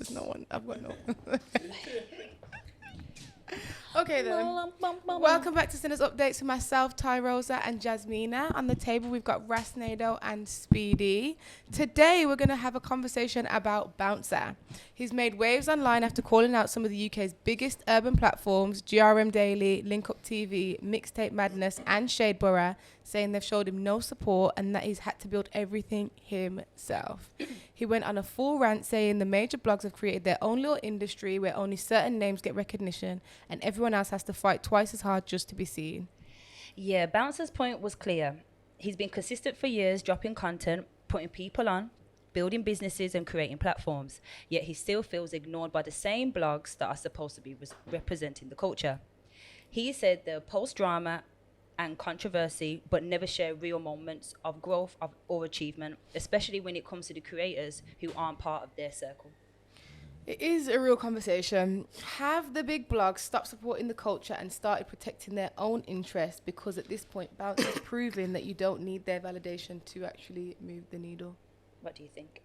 There's no one. I've got no one. Okay then. Welcome back to Sinners Updates with myself, Ty Rosa, and Jasmina. On the table, we've got Rasnado and Speedy. Today, we're going to have a conversation about Bouncer. He's made waves online after calling out some of the UK's biggest urban platforms, GRM Daily, Link Up TV, Mixtape Madness, and Shadeborough, saying they've showed him no support and that he's had to build everything himself. He went on a full rant saying the major blogs have created their own little industry where only certain names get recognition and everyone else has to fight twice as hard just to be seen. Yeah, Bouncer's point was clear. He's been consistent for years, dropping content, putting people on, building businesses and creating platforms. Yet he still feels ignored by the same blogs that are supposed to be representing the culture. He said they're post-drama and controversy, but never share real moments of growth or achievement, especially when it comes to the creators who aren't part of their circle. It is a real conversation. Have the big blogs stopped supporting the culture and started protecting their own interests? Because at this point, Bounce is proving that you don't need their validation to actually move the needle. What do you think?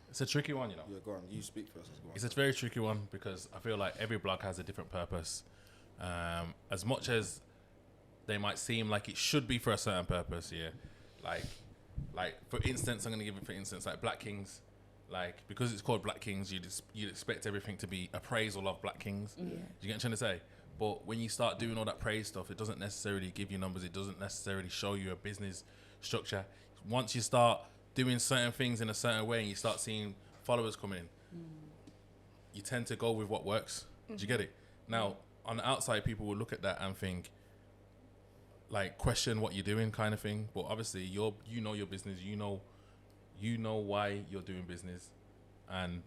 It's a tricky one, you know. Yeah, go on. You speak first. Go on. It's a very tricky one because I feel like every blog has a different purpose. As much as they might seem like it should be for a certain purpose, yeah. Like for instance, I'm gonna give it for instance, like Black Kings, like because it's called Black Kings, you'd expect everything to be appraisal of Black Kings. Yeah. Do you get what I'm trying to say? But when you start doing all that praise stuff, it doesn't necessarily give you numbers. It doesn't necessarily show you a business structure. Once you start doing certain things in a certain way and you start seeing followers coming in, you tend to go with what works. Do you get it? Now, on the outside, people will look at that and think, like, question what you're doing kind of thing. But obviously, you know your business. You know why you're doing business. And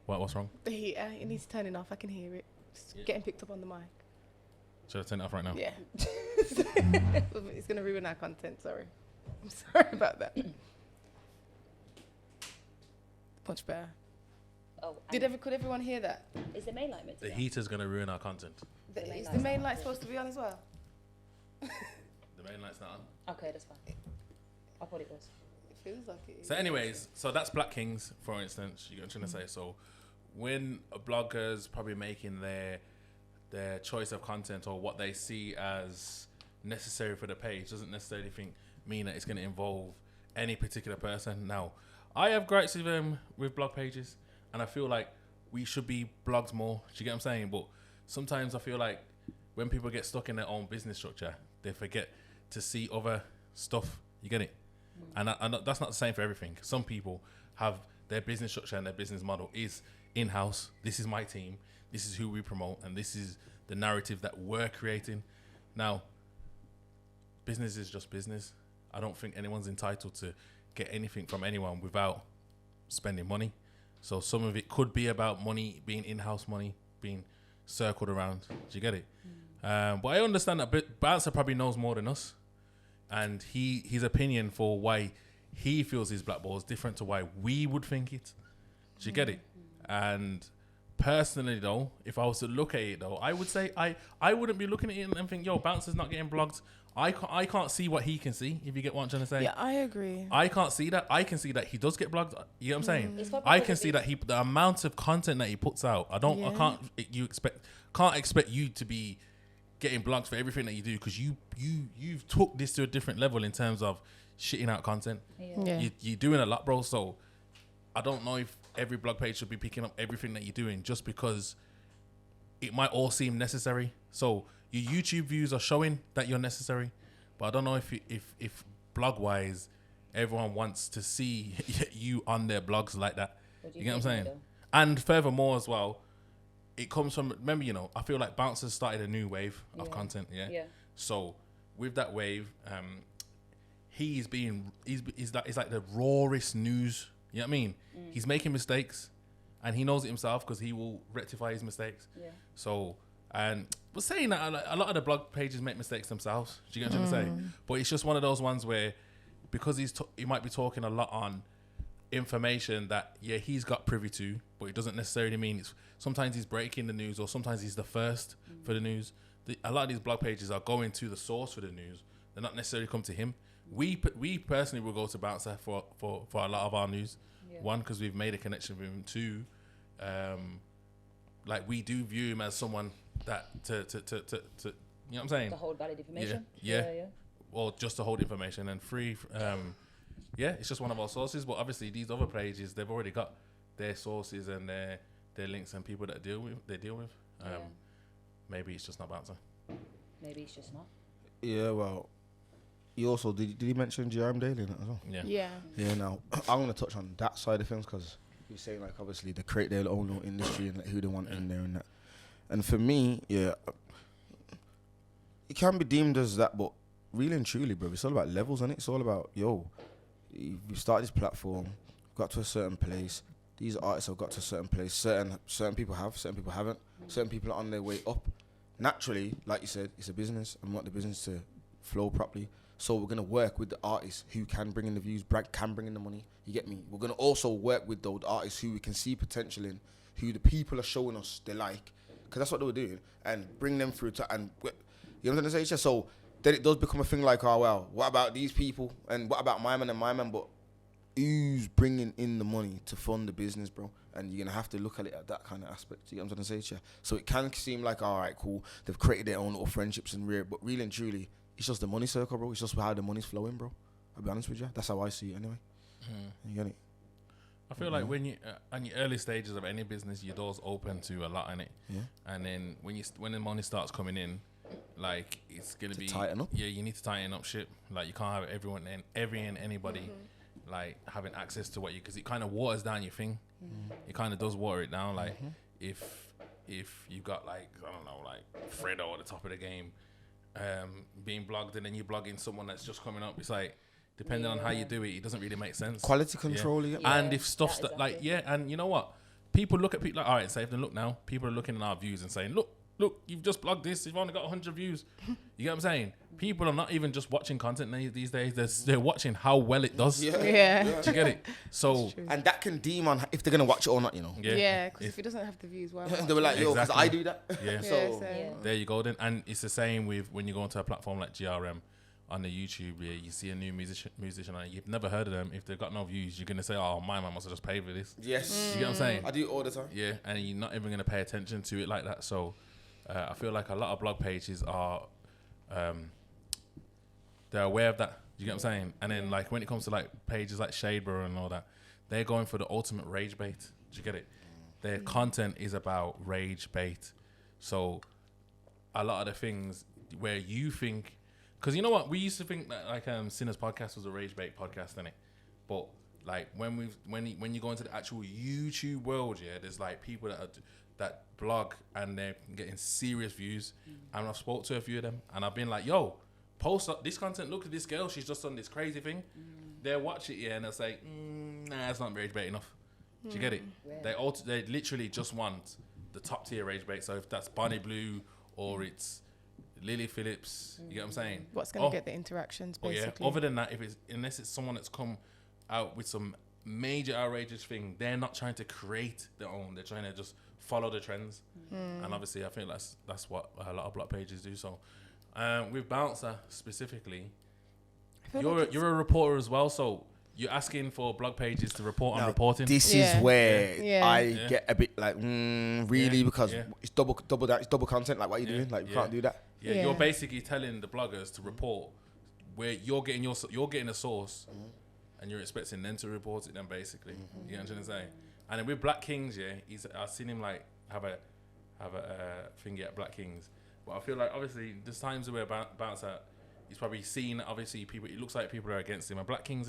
what's wrong? The heater, it needs turning off. I can hear it. It's getting picked up on the mic. Should I turn it off right now? Yeah. It's going to ruin our content. Sorry. I'm sorry about that. Much better. Oh, Could everyone hear that? is the main light meant to The be on? heater's going to ruin our content. Is the main light supposed to be on as well? The main light's not on. Okay, that's fine. I thought it was. It feels like it is. So anyways, so that's Black Kings, for instance. You're trying to say, so when a blogger's probably making their choice of content or what they see as necessary for the page doesn't necessarily mean that it's going to involve any particular person. Now, I have gripes with blog pages, and I feel like we should be blogs more. Do you get what I'm saying? But sometimes I feel like when people get stuck in their own business structure, they forget to see other stuff. You get it? And that's not the same for everything. Some people have their business structure and their business model is in-house. This is my team. This is who we promote, and this is the narrative that we're creating. Now, business is just business. I don't think anyone's entitled to get anything from anyone without spending money. So some of it could be about money, being in-house money, being circled around. Do you get it? But I understand that Bouncer probably knows more than us. And his opinion for why he feels his black ball is different to why we would think it. Do you get it? And personally, though, if I was to look at it, though, I would say I wouldn't be looking at it and think, yo, Bouncer's not getting blogged. I can't see what he can see, if you get what I'm trying to say. Yeah, I agree. I can't see that. I can see that he does get blogged. You know what I'm saying? It's probably I because can of see this- that the amount of content that he puts out. I can't expect you to be getting blogged for everything that you do, because you've took this to a different level in terms of shitting out content. Yeah. You're doing a lot, bro. So I don't know if every blog page should be picking up everything that you're doing just because it might all seem necessary. So your YouTube views are showing that you're necessary, but I don't know if blog wise everyone wants to see you on their blogs like that. You get what I'm saying? Though? And furthermore as well, it comes from, remember, I feel like Bouncer started a new wave of content. Yeah. So with that wave, he's like the rawest news. You know what I mean? He's making mistakes, and he knows it himself because he will rectify his mistakes. Yeah. So, and we're saying that a lot of the blog pages make mistakes themselves. Do you get what I'm trying to say? But it's just one of those ones where, because he might be talking a lot on information that he's got privy to, but it doesn't necessarily mean it's. Sometimes he's breaking the news, or sometimes he's the first for the news. A lot of these blog pages are going to the source for the news. They're not necessarily come to him. We personally will go to Bouncer for a lot of our news. One, because we've made a connection with him. Two, like we do view him as someone that to you know what I'm saying? To hold valid information. Yeah. Or just to hold information. And three, it's just one of our sources. But obviously, these other pages, they've already got their sources and their links and people that they deal with. Maybe it's just not Bouncer. Maybe it's just not. Yeah, well, he also did he mention GRM Daily in it as well? Yeah. Now I'm gonna touch on that side of things because you're saying like obviously they create their own little industry and like, who they want in there and that. And for me, it can be deemed as that, but really and truly, bro, it's all about levels, and it's all about we started this platform, got to a certain place. These artists have got to a certain place. Certain people have, certain people haven't. Certain people are on their way up. Naturally, like you said, it's a business, and we want the business to flow properly. So we're gonna work with the artists who can bring in the views, can bring in the money. You get me? We're gonna also work with those artists who we can see potential in, who the people are showing us they like, because that's what they were doing, and bring them through to and you know what I'm saying? So then it does become a thing like, oh well, what about these people and what about my man and my man? But who's bringing in the money to fund the business, bro? And you're gonna have to look at it at that kind of aspect. You know what I'm trying to say? So it can seem like, all right, cool, they've created their own little friendships and but really and truly, it's just the money circle, bro. It's just how the money's flowing, bro. I'll be honest with you. That's how I see it anyway. You get it? I feel like when you on your early stages of any business, your door's open to a lot in it. Yeah. And then when the money starts coming in, like it's gonna be tighten up. Yeah, you need to tighten up shit. Like you can't have everyone and anybody like having access to what you, because it kind of waters down your thing. It kind of does water it down. Like if you got like I don't know, like Fredo at the top of the game, being blogged, and then you blogging someone that's just coming up, it's like depending on how you do it, it doesn't really make sense. Quality control, And if stuff's like and you know what, people look at people like, all right, save them. Look now, people are looking at our views and saying, look, you've just blogged this. You've only got 100 views. You get what I'm saying? People are not even just watching content these days. They're watching how well it does. Yeah. Do you get it? So and that can deem on if they're gonna watch it or not, you know. Yeah, because if it doesn't have the views, why? They were like, yo, because I do that. Yeah. So there you go then. And it's the same with when you go onto a platform like GRM on the YouTube. Yeah, you see a new musician and you've never heard of them. If they've got no views, you're gonna say, oh, my man must have just paid for this. Yes. You get what I'm saying? I do it all the time. Yeah, and you're not even gonna pay attention to it like that. So I feel like a lot of blog pages are they're aware of that. You get what I'm saying? And then like when it comes to like pages like Shadeborough and all that, they're going for the ultimate rage bait. Do you get it? Their content is about rage bait. So a lot of the things where you think, because you know what, we used to think that like Sinners Podcast was a rage bait podcast, innit? But like when you go into the actual YouTube world, yeah, there's like people that blog and they're getting serious views, and I've spoke to a few of them and I've been like, yo, post up this content, look at this girl, she's just done this crazy thing. They'll watch it, and they'll say, nah, it's not rage bait enough. Do you get it? Yeah. They literally just want the top tier rage bait. So if that's Bonnie Blue or it's Lily Phillips, you get what I'm saying? What's going to get the interactions, basically. Other than that, unless it's someone that's come out with some major outrageous thing, they're not trying to create their own. They're trying to just follow the trends. And obviously, I think that's what a lot of blog pages do. So with Bouncer specifically, you're a reporter as well. So you're asking for blog pages to report on reporting. This is where I get a bit like, really, because it's double that. It's double content. Like, what are you doing? Like, you can't do that. Yeah, you're basically telling the bloggers to report where you're getting a source, and you're expecting them to report it. Then basically, you know what I'm trying to say. And then with Black Kings, I've seen him like have a thingy at Black Kings. But I feel like obviously there's times where Bouncer, he's probably seen obviously people. It looks like people are against him, and Black Kings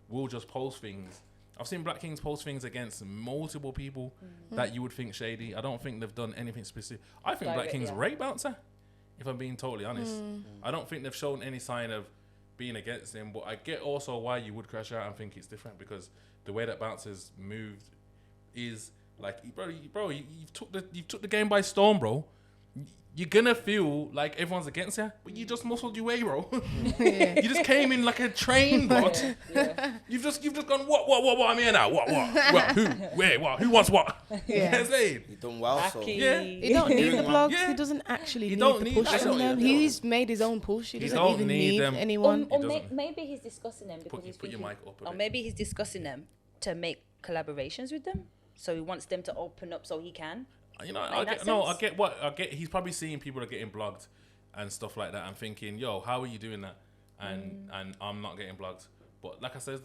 will just post things. I've seen Black Kings post things against multiple people that you would think shady. I don't think they've done anything specific. I think Black Kings rape Bouncer, if I'm being totally honest. I don't think they've shown any sign of being against him, but I get also why you would crash out and think it's different, because the way that Bouncer's moved is like, bro, you've took the game by storm, bro. You're gonna feel like everyone's against you, but you just muscled your way, bro. You just came in like a train, bro. You've just gone, what, I'm here now, what, who, where, what, who wants what? You know what I'm saying? He done well, so. Yeah. He don't need the blogs. He doesn't actually need the push from them. He's made his own push. He doesn't even need anyone. Or maybe he's discussing them because put your mic up a bit. Or maybe he's discussing them to make collaborations with them. So he wants them to open up so he can. You know, Make I that get what I get. He's probably seeing people are getting blogged and stuff like that, and thinking, "Yo, how are you doing that?" And I'm not getting blogged. But like I said,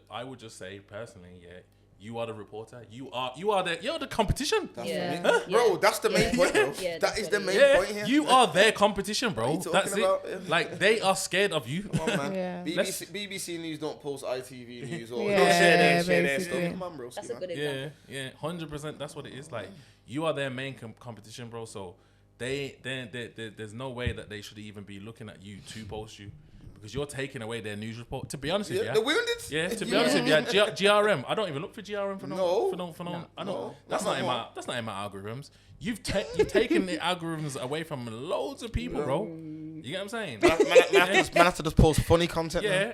I would just say personally, yeah, you are the reporter. you're the competition. That's Yeah. what I mean. Yeah. Bro, that's the main point, bro. Yeah, That that's is what the it main Yeah, point here. you are their competition, bro. What are you That's talking it. about? Yeah. Like they are scared of you. Come on, man. Yeah. BBC News don't post ITV News or Yeah, don't share their basically. stuff. Come on, bro. That's a good example. Yeah, 100%. That's what it is. Like you are their main competition, bro. So there's no way that they should even be looking at you to post you. Because you're taking away their news report. To be honest with you, The wounded? yeah. To be honest with you, GRM. I don't even look for GRM for no. I don't. No. That's not in my. That's not in my algorithms. You've taken the algorithms away from loads of people, bro. You get what I'm saying? Man have to just post funny content. Yeah.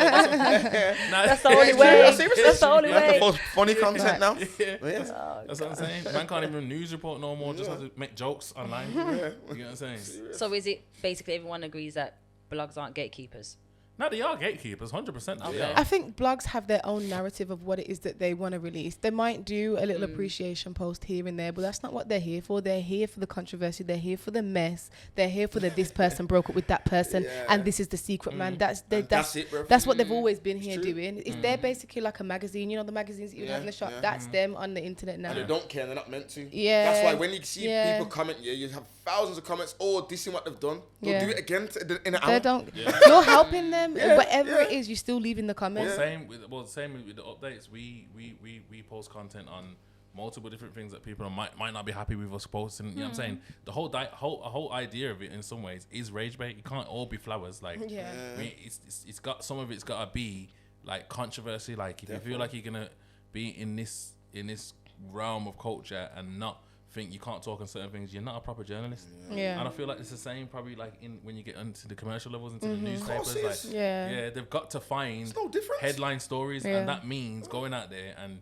That's the only way. Seriously? That's the only You have to way. post funny content now. Yeah. Yeah. That's what I'm saying. Man can't even news report no more. Just have to make jokes online. You get what I'm saying? So is it basically everyone agrees that blogs aren't gatekeepers? No, they are gatekeepers, 100%. Okay. They are. I think blogs have their own narrative of what it is that they want to release. They might do a little appreciation post here and there, but that's not what they're here for. They're here for the controversy. They're here for the mess. They're here for the this person broke up with that person, and this is the secret man. That's it, bro. that's what they've always been here true. doing. They're basically like a magazine. You know the magazines that you have in the shop. Yeah. That's them on the internet now. And they don't care, they're not meant to. Yeah. That's why when you see Yeah. people comment, you have thousands of comments, oh, this is what they've done. They'll Yeah. do it again in an They hour. don't. You're helping them. Whatever it is, you still leave in the comments. Same with the updates. We post content on multiple different things that people might not be happy with us posting. You know what I'm saying? The whole idea of it in some ways is rage bait. It can't all be flowers. Like it's got some of it's got to be like controversy. Like if you feel like you're gonna be in this realm of culture and not think you can't talk on certain things, you're not a proper journalist. Yeah. And I feel like it's the same probably like when you get into the commercial levels, into the newspapers. Of Like course it is. Yeah. they've got to find It's no different. headline stories, Yeah. and that means going out there and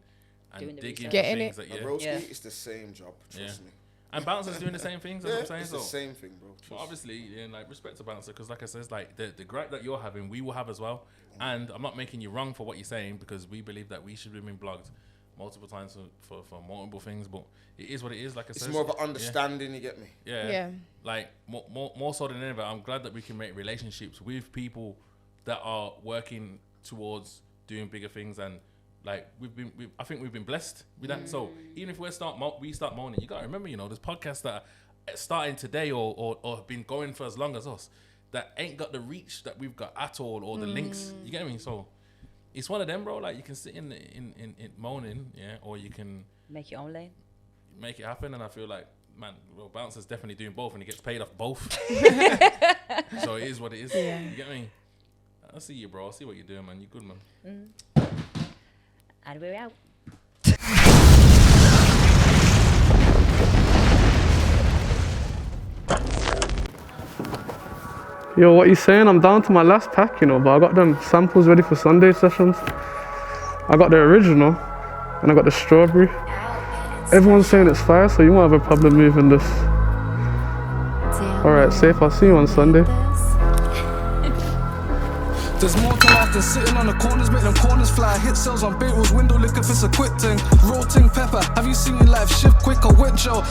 Doing the digging research. Getting things it. that Broski, Yeah. it's the same job, trust me. and Bouncer's doing the same things. That's what I'm saying. It's the So, same thing, bro. but Trust. obviously, yeah, like respect to Bouncer, because like I said, like the gripe that you're having, we will have as well. And I'm not making you wrong for what you're saying, because we believe that we should have been blogged multiple times for multiple things, but it is what it is. Like I said, It's more of an understanding, you get me? Yeah. Like more so than ever, I'm glad that we can make relationships with people that are working towards doing bigger things, and like I think we've been blessed with that. So even if we start moaning, you gotta remember, there's podcasts that are starting today or have been going for as long as us that ain't got the reach that we've got at all, or the links. You get me? So it's one of them, bro. Like you can sit in moaning, or you can Make your own lane. make it happen. And I feel like, man, well, Bouncer's definitely doing both, and he gets paid off both. So it is what it is. Yeah. You get me? I see you, bro. I see what you're doing, man. You're good, man. And we're out. Yo, what you saying? I'm down to my last pack, but I got them samples ready for Sunday sessions. I got the original, and I got the strawberry. Everyone's saying it's fire, so you won't have a problem moving this. Alright, safe, I'll see you on Sunday. There's more to life than sitting on the corners, make them corners fly. Hit cells on Beatles, window lick if it's a quick thing. Roll ting pepper, have you seen your life shift quick or wet Joe?